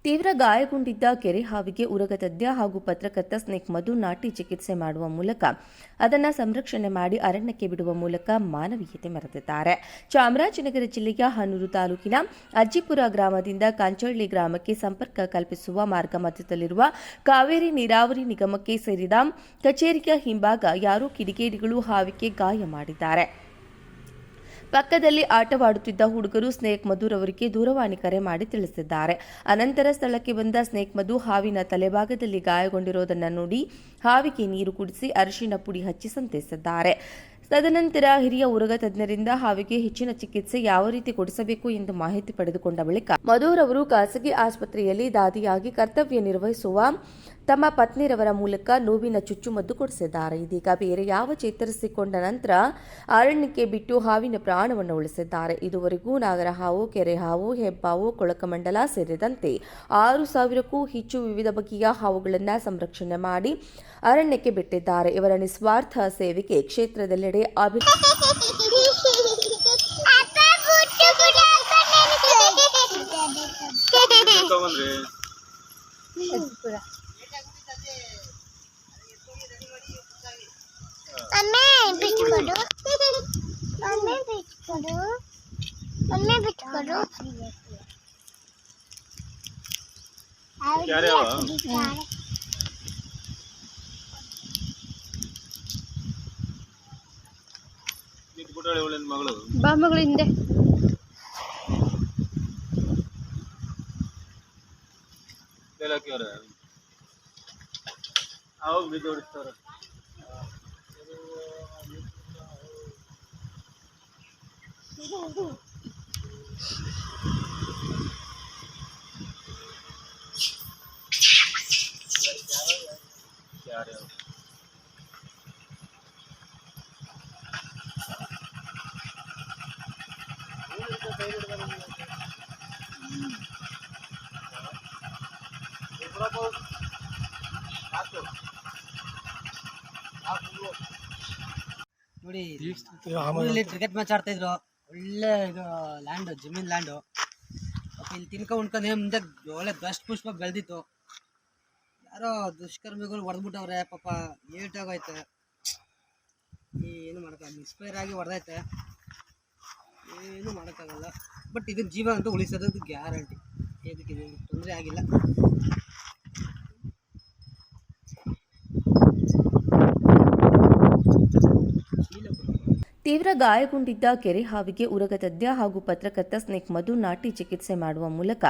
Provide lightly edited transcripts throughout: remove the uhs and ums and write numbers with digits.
ತೀವ್ರ ಗಾಯಗೊಂಡಿದ್ದ ಕೆರೆ ಹಾವಿಗೆ ಉರಗ ತಜ್ಞ ಹಾಗೂ ಪತ್ರಕರ್ತ ಸ್ನೇಕ್ ಮಧು ನಾಟಿ ಚಿಕಿತ್ಸೆ ಮಾಡುವ ಮೂಲಕ ಅದನ್ನು ಸಂರಕ್ಷಣೆ ಮಾಡಿ ಅರಣ್ಯಕ್ಕೆ ಬಿಡುವ ಮೂಲಕ ಮಾನವೀಯತೆ ಮೆರೆದಿದ್ದಾರೆ. ಚಾಮರಾಜನಗರ ಜಿಲ್ಲೆಯ ಹನೂರು ತಾಲೂಕಿನ ಅಜ್ಜಿಪುರ ಗ್ರಾಮದಿಂದ ಕಾಂಚಳ್ಳಿ ಗ್ರಾಮಕ್ಕೆ ಸಂಪರ್ಕ ಕಲ್ಪಿಸುವ ಮಾರ್ಗ ಮಧ್ಯದಲ್ಲಿರುವ ಕಾವೇರಿ ನೀರಾವರಿ ನಿಗಮಕ್ಕೆ ಸೇರಿದ ಕಚೇರಿಯ ಹಿಂಭಾಗ ಯಾರೋ ಕಿಡಿಗೇಡಿಗಳು ಹಾವಿಗೆ ಗಾಯ ಮಾಡಿದ್ದಾರೆ. ಪಕ್ಕದಲ್ಲಿ ಆಟವಾಡುತ್ತಿದ್ದ ಹುಡುಗರು ಸ್ನೇಕ್ ಮಧುರ್ ಅವರಿಗೆ ದೂರವಾಣಿ ಕರೆ ಮಾಡಿ ತಿಳಿಸಿದ್ದಾರೆ. ಅನಂತರ ಸ್ಥಳಕ್ಕೆ ಬಂದ ಸ್ನೇಕ್ ಮಧು ಹಾವಿನ ತಲೆಭಾಗದಲ್ಲಿ ಗಾಯಗೊಂಡಿರುವುದನ್ನು ನೋಡಿ ಹಾವಿಗೆ ನೀರು ಕುಡಿಸಿ ಅರಿಶಿನ ಪುಡಿ ಹಚ್ಚಿ ಸಂತೈಸಿದ್ದಾರೆ. ತದನಂತರ ಹಿರಿಯ ಉರಗ ತಜ್ಞರಿಂದ ಹಾವಿಗೆ ಹೆಚ್ಚಿನ ಚಿಕಿತ್ಸೆ ಯಾವ ರೀತಿ ಕೊಡಿಸಬೇಕು ಎಂದು ಮಾಹಿತಿ ಪಡೆದುಕೊಂಡ ಬಳಿಕ ಮಧುರ್ ಅವರು ಖಾಸಗಿ ಆಸ್ಪತ್ರೆಯಲ್ಲಿ ದಾದಿಯಾಗಿ ಕರ್ತವ್ಯ ನಿರ್ವಹಿಸುವ ತಮ್ಮ ಪತ್ನಿರವರ ಮೂಲಕ ನೋವಿನ ಚುಚ್ಚುಮದ್ದು ಕೊಡಿಸಿದ್ದಾರೆ. ಇದೀಗ ಬೇರೆ ಯಾವ ಚೇತರಿಸಿಕೊಂಡ ನಂತರ ಅರಣ್ಯಕ್ಕೆ ಬಿಟ್ಟು ಹಾವಿನ ಪ್ರಾಣವನ್ನು ಉಳಿಸಿದ್ದಾರೆ. ಇದುವರೆಗೂ ನಾಗರ ಹಾವು, ಕೆರೆ ಹಾವು, ಹೆಬ್ಬಾವು, ಕೊಳಕಮಂಡಲ ಸೇರಿದಂತೆ 6,000ಕ್ಕೂ ಹೆಚ್ಚು ವಿವಿಧ ಬಗೆಯ ಹಾವುಗಳನ್ನು ಸಂರಕ್ಷಣೆ ಮಾಡಿ ಅರಣ್ಯಕ್ಕೆ ಬಿಟ್ಟಿದ್ದಾರೆ. ಇವರ ನಿಸ್ವಾರ್ಥ ಸೇವೆಗೆ ಕ್ಷೇತ್ರದೆಲ್ಲೆಡೆ ಮಗಳು ಹಿಂದೆ ನೋಡಿ, ಇಲ್ಲಿ ಕ್ರಿಕೆಟ್ ಮ್ಯಾಚ್ ಆಡ್ತಾ ಇದ್ರು. ಒಳ್ಳೆ ಇದು ಲ್ಯಾಂಡ್, ಜಮೀನ್ ಲ್ಯಾಂಡು. ಇಲ್ಲಿ ತಿನ್ಕೊಂಡು ಉಣ್ಕೊಂಡು ಮುಂದೆ ಒಳ್ಳೆ ಬೆಸ್ಟ್ ಪುಷ್ಪ ಬೆಳೆದಿತ್ತು. ಯಾರೋ ದುಷ್ಕರ್ಮಿಗಳು ಹೊಡೆದ್ಬಿಟ್ಟವ್ರೆ. ಪಾಪ ಏಟಾಗೈತೆ, ಏನು ಮಾಡೋಕ್ಕಾಗಲ್ಲ. ಇನ್ಸ್ಪೈರ್ ಆಗಿ ಹೊಡೆದೈತೆ, ಏನು ಮಾಡೋಕ್ಕಾಗಲ್ಲ. ಬಟ್ ಇದನ್ನ ಜೀವ ಅಂತೂ ಉಳಿಸೋದು ಗ್ಯಾರಂಟಿ. ಇದಕ್ಕೆ ತೊಂದರೆ ಆಗಿಲ್ಲ. ತೀವ್ರ ಗಾಯಗೊಂಡಿದ್ದ ಕೆರೆ ಹಾವಿಗೆ ಉರಗ ತಜ್ಞ ಹಾಗೂ ಪತ್ರಕರ್ತ ಸ್ನೇಕ್ ಮಧು ನಾಟಿ ಚಿಕಿತ್ಸೆ ಮಾಡುವ ಮೂಲಕ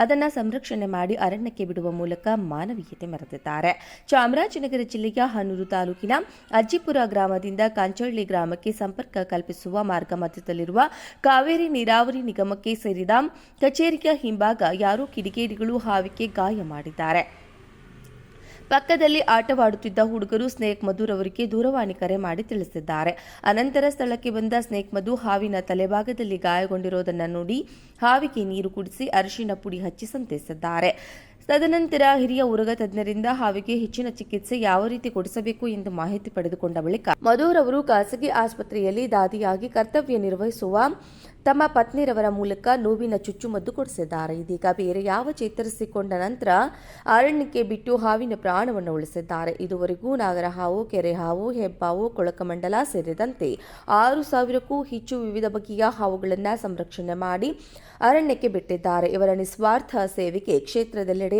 ಅದನ್ನು ಸಂರಕ್ಷಣೆ ಮಾಡಿ ಅರಣ್ಯಕ್ಕೆ ಬಿಡುವ ಮೂಲಕ ಮಾನವೀಯತೆ ಮೆರೆದಿದ್ದಾರೆ. ಚಾಮರಾಜನಗರ ಜಿಲ್ಲೆಯ ಹನೂರು ತಾಲೂಕಿನ ಅಜ್ಜಿಪುರ ಗ್ರಾಮದಿಂದ ಕಾಂಚಳ್ಳಿ ಗ್ರಾಮಕ್ಕೆ ಸಂಪರ್ಕ ಕಲ್ಪಿಸುವ ಮಾರ್ಗ ಮಧ್ಯದಲ್ಲಿರುವ ಕಾವೇರಿ ನೀರಾವರಿ ನಿಗಮಕ್ಕೆ ಸೇರಿದ ಕಚೇರಿಯ ಹಿಂಭಾಗ ಯಾರೋ ಕಿಡಿಗೇಡಿಗಳು ಹಾವಿಗೆ ಗಾಯ ಮಾಡಿದ್ದಾರೆ. ಪಕ್ಕದಲ್ಲಿ ಆಟವಾಡುತ್ತಿದ್ದ ಹುಡುಗರು ಸ್ನೇಕ್ ಮಧುರ್ ಅವರಿಗೆ ದೂರವಾಣಿ ಕರೆ ಮಾಡಿ ತಿಳಿಸಿದ್ದಾರೆ. ಅನಂತರ ಸ್ಥಳಕ್ಕೆ ಬಂದ ಸ್ನೇಕ್ ಮಧು ಹಾವಿನ ತಲೆಭಾಗದಲ್ಲಿ ಗಾಯಗೊಂಡಿರುವುದನ್ನು ನೋಡಿ ಹಾವಿಗೆ ನೀರು ಕುಡಿಸಿ ಅರಿಶಿನ ಪುಡಿ ಹಚ್ಚಿ ಸಂತೈಸಿದ್ದಾರೆ. ತದನಂತರ ಹಿರಿಯ ಉರಗ ತಜ್ಞರಿಂದ ಹಾವಿಗೆ ಹೆಚ್ಚಿನ ಚಿಕಿತ್ಸೆ ಯಾವ ರೀತಿ ಕೊಡಿಸಬೇಕು ಎಂದು ಮಾಹಿತಿ ಪಡೆದುಕೊಂಡ ಬಳಿಕ ಮಧುರ್ ಅವರು ಖಾಸಗಿ ಆಸ್ಪತ್ರೆಯಲ್ಲಿ ದಾದಿಯಾಗಿ ಕರ್ತವ್ಯ ನಿರ್ವಹಿಸುವ ತಮ್ಮ ಪತ್ನಿರವರ ಮೂಲಕ ನೋವಿನ ಚುಚ್ಚುಮದ್ದು ಕೊಡಿಸಿದ್ದಾರೆ. ಇದೀಗ ಬೇರೆ ಯಾವ ಚೇತರಿಸಿಕೊಂಡ ನಂತರ ಅರಣ್ಯಕ್ಕೆ ಬಿಟ್ಟು ಹಾವಿನ ಪ್ರಾಣವನ್ನು ಉಳಿಸಿದ್ದಾರೆ. ಇದುವರೆಗೂ ನಾಗರ ಹಾವು, ಕೆರೆ ಹಾವು, ಹೆಬ್ಬಾವು, ಕೊಳಕಮಂಡಲ ಸೇರಿದಂತೆ 6,000ಕ್ಕೂ ಹೆಚ್ಚು ವಿವಿಧ ಬಗೆಯ ಹಾವುಗಳನ್ನು ಸಂರಕ್ಷಣೆ ಮಾಡಿ ಅರಣ್ಯಕ್ಕೆ ಬಿಟ್ಟಿದ್ದಾರೆ. ಇವರ ನಿಸ್ವಾರ್ಥ ಸೇವೆಗೆ ಕ್ಷೇತ್ರದೆಲ್ಲೆಡೆ